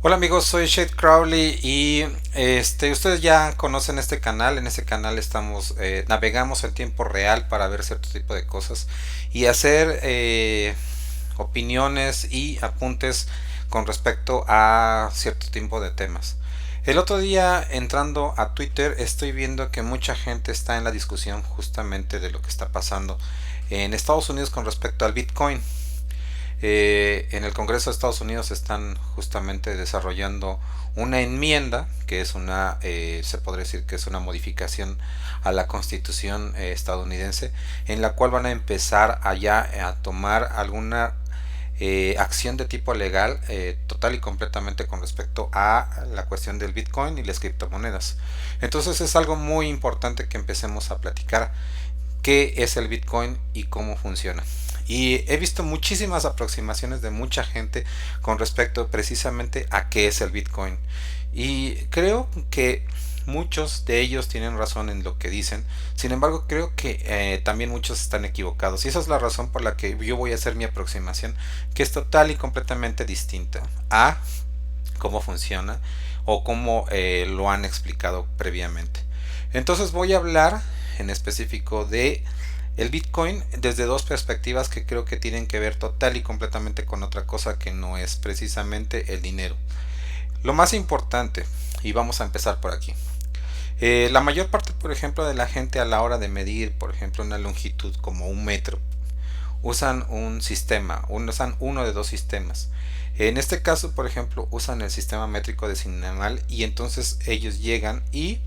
Hola amigos, soy Shade Crowley y ustedes ya conocen este canal. En este canal navegamos en tiempo real para ver cierto tipo de cosas y hacer opiniones y apuntes con respecto a cierto tipo de temas. El otro día entrando a Twitter estoy viendo que mucha gente está en la discusión justamente de lo que está pasando en Estados Unidos con respecto al Bitcoin. En el Congreso de Estados Unidos están justamente desarrollando una enmienda que es se podría decir que es una modificación a la Constitución estadounidense, en la cual van a empezar allá a tomar alguna acción de tipo legal total y completamente con respecto a la cuestión del Bitcoin y las criptomonedas. Entonces es algo muy importante que empecemos a platicar qué es el Bitcoin y cómo funciona. Y he visto muchísimas aproximaciones de mucha gente con respecto precisamente a qué es el Bitcoin. Y creo que muchos de ellos tienen razón en lo que dicen. Sin embargo, creo que también muchos están equivocados. Y esa es la razón por la que yo voy a hacer mi aproximación, que es total y completamente distinta a cómo funciona o cómo lo han explicado previamente. Entonces voy a hablar en específico de el Bitcoin desde dos perspectivas que creo que tienen que ver total y completamente con otra cosa que no es precisamente el dinero. Lo más importante, y vamos a empezar por aquí. La mayor parte, por ejemplo, de la gente a la hora de medir, por ejemplo, una longitud como un metro, usan un sistema, usan uno de dos sistemas. En este caso, por ejemplo, usan el sistema métrico decimal y entonces ellos llegan y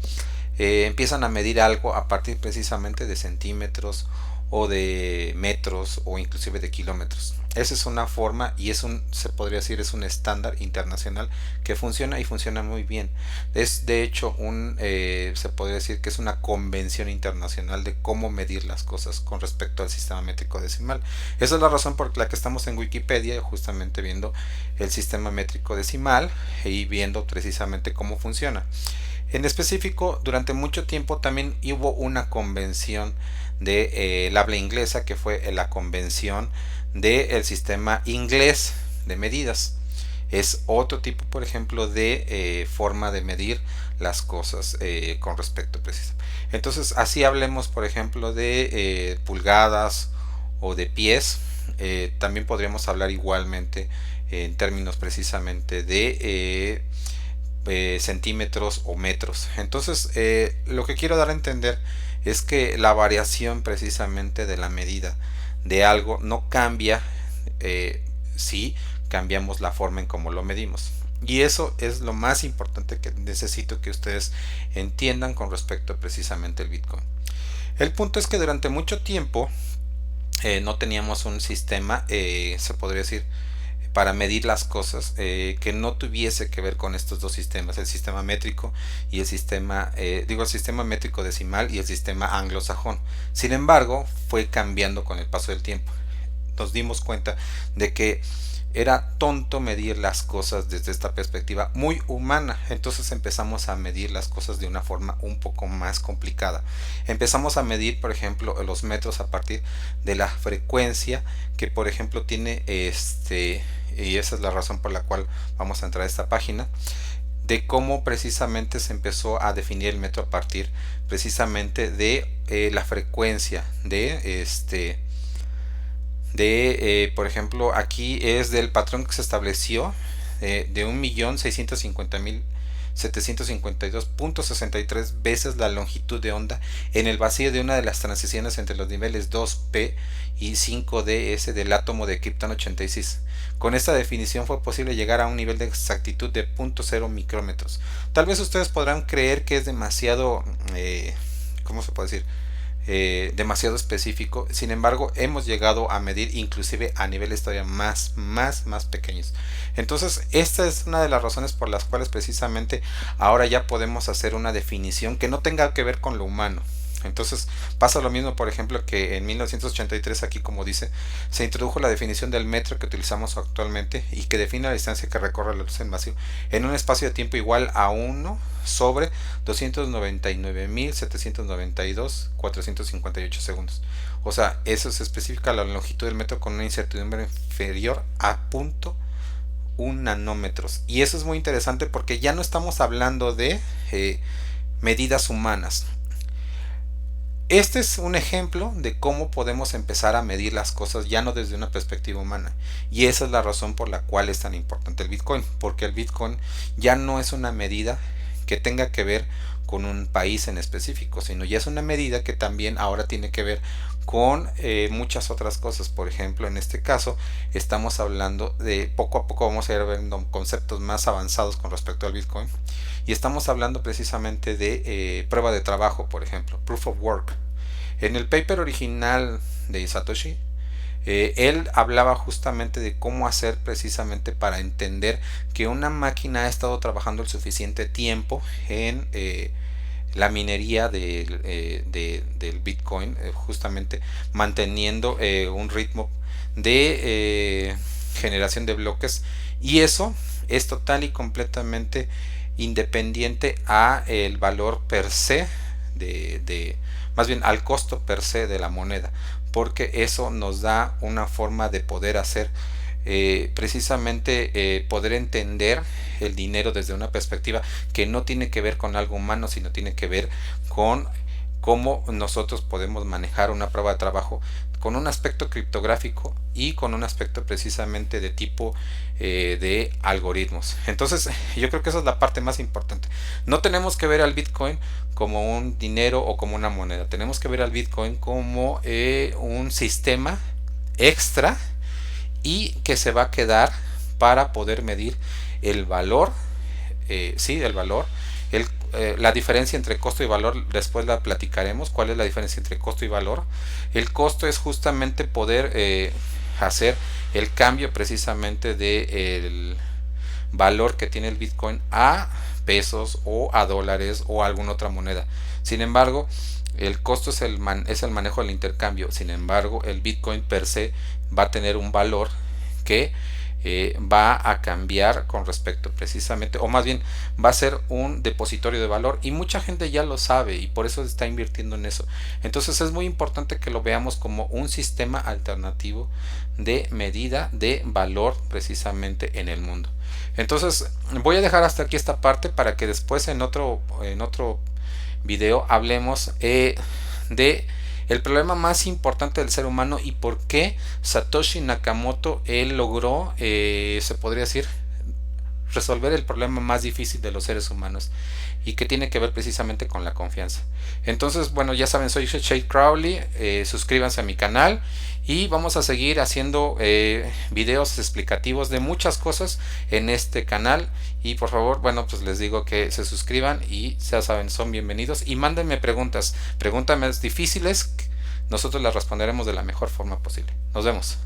empiezan a medir algo a partir precisamente de centímetros o de metros o inclusive de kilómetros. Esa es una forma y se podría decir, es un estándar internacional que funciona y funciona muy bien. Es de hecho se podría decir que es una convención internacional de cómo medir las cosas con respecto al sistema métrico decimal. Esa es la razón por la que estamos en Wikipedia justamente viendo el sistema métrico decimal y viendo precisamente cómo funciona. En específico, durante mucho tiempo también hubo una convención del habla inglesa que fue la convención del sistema inglés de medidas. Es otro tipo, por ejemplo, de forma de medir las cosas con respecto preciso. Entonces, así hablemos, por ejemplo, de pulgadas o de pies. También podríamos hablar igualmente en términos precisamente de centímetros o metros. Entonces, lo que quiero dar a entender es que la variación precisamente de la medida de algo no cambia si cambiamos la forma en cómo lo medimos. Y eso es lo más importante que necesito que ustedes entiendan con respecto precisamente al Bitcoin. El punto es que durante mucho tiempo no teníamos un sistema, se podría decir, para medir las cosas que no tuviese que ver con estos dos sistemas, el sistema métrico y el sistema métrico decimal y el sistema anglosajón. Sin embargo, fue cambiando con el paso del tiempo. Nos dimos cuenta de que era tonto medir las cosas desde esta perspectiva muy humana. Entonces empezamos a medir las cosas de una forma un poco más complicada. Empezamos a medir, por ejemplo, los metros a partir de la frecuencia que, por ejemplo, tiene y esa es la razón por la cual vamos a entrar a esta página, de cómo precisamente se empezó a definir el metro a partir precisamente de la frecuencia por ejemplo, aquí es del patrón que se estableció de 1.650.752.63 veces la longitud de onda en el vacío de una de las transiciones entre los niveles 2p y 5ds del átomo de Krypton 86. Con esta definición fue posible llegar a un nivel de exactitud de 0.0 micrómetros. Tal vez ustedes podrán creer que es demasiado, ¿cómo se puede decir? Demasiado específico. Sin embargo, hemos llegado a medir inclusive a niveles todavía más pequeños. Entonces, esta es una de las razones por las cuales precisamente ahora ya podemos hacer una definición que no tenga que ver con lo humano. Entonces pasa lo mismo, por ejemplo, que en 1983, aquí como dice, se introdujo la definición del metro que utilizamos actualmente y que define la distancia que recorre la luz en vacío en un espacio de tiempo igual a 1 sobre 299.792.458 segundos. O sea, eso se especifica la longitud del metro con una incertidumbre inferior a nanómetros. Y eso es muy interesante porque ya no estamos hablando de medidas humanas. Este es un ejemplo de cómo podemos empezar a medir las cosas ya no desde una perspectiva humana. Y esa es la razón por la cual es tan importante el Bitcoin. Porque el Bitcoin ya no es una medida que tenga que ver con un país en específico, sino ya es una medida que también ahora tiene que ver con muchas otras cosas. Por ejemplo, en este caso estamos hablando de, poco a poco vamos a ir viendo conceptos más avanzados con respecto al Bitcoin, y estamos hablando precisamente de prueba de trabajo, por ejemplo, proof of work. En el paper original de Satoshi, él hablaba justamente de cómo hacer precisamente para entender que una máquina ha estado trabajando el suficiente tiempo en la minería del Bitcoin, justamente manteniendo un ritmo de generación de bloques, y eso es total y completamente independiente a el valor per se más bien al costo per se de la moneda, porque eso nos da una forma de poder hacer precisamente poder entender el dinero desde una perspectiva que no tiene que ver con algo humano, sino tiene que ver con cómo nosotros podemos manejar una prueba de trabajo con un aspecto criptográfico y con un aspecto precisamente de tipo de algoritmos. Entonces yo creo que esa es la parte más importante. No tenemos que ver al Bitcoin como un dinero o como una moneda. Tenemos que ver al Bitcoin como un sistema extra y que se va a quedar para poder medir el valor, sí, el valor, la diferencia entre costo y valor. Después la platicaremos, cuál es la diferencia entre costo y valor. El costo es justamente poder hacer el cambio precisamente del valor que tiene el Bitcoin a pesos o a dólares o a alguna otra moneda. Sin embargo, el costo es el manejo del intercambio. Sin embargo, el Bitcoin per se va a tener un valor que va a cambiar con respecto precisamente, o más bien va a ser un depositorio de valor, y mucha gente ya lo sabe y por eso está invirtiendo en eso. Entonces es muy importante que lo veamos como un sistema alternativo de medida de valor precisamente en el mundo. Entonces voy a dejar hasta aquí esta parte para que después en otro video hablemos de el problema más importante del ser humano y por qué Satoshi Nakamoto él logró, se podría decir, resolver el problema más difícil de los seres humanos, y que tiene que ver precisamente con la confianza. Entonces, bueno, ya saben, soy Shade Crowley, suscríbanse a mi canal y vamos a seguir haciendo videos explicativos de muchas cosas en este canal. Y por favor, bueno, pues les digo que se suscriban y ya saben, son bienvenidos, y mándenme preguntas difíciles, nosotros las responderemos de la mejor forma posible. Nos vemos.